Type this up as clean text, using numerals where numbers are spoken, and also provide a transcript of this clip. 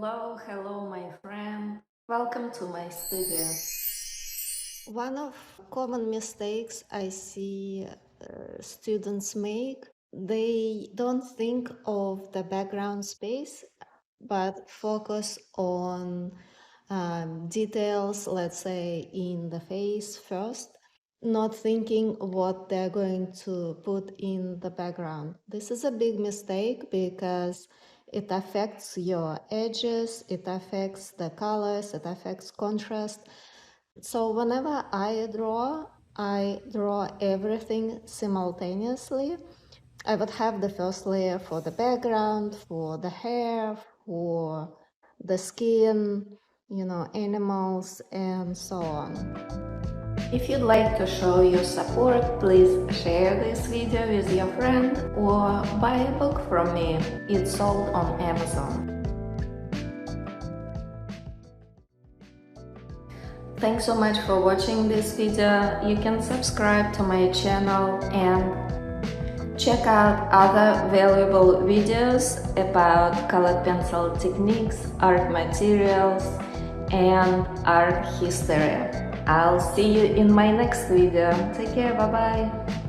Hello, my friend. Welcome to my studio. One of common mistakes I see students make, they don't think of the background space, but focus on details, let's say in the face first, not thinking what they're going to put in the background. This is a big mistake because it affects your edges, it affects the colors, it affects contrast. So whenever I draw everything simultaneously. I would have the first layer for the background, for the hair, for the skin, animals, and so on. If you'd like to show your support, please share this video with your friend or buy a book from me. It's sold on Amazon. Thanks so much for watching this video. You can subscribe to my channel and check out other valuable videos about colored pencil techniques, art materials, and art history. I'll see you in my next video. Take care, bye bye!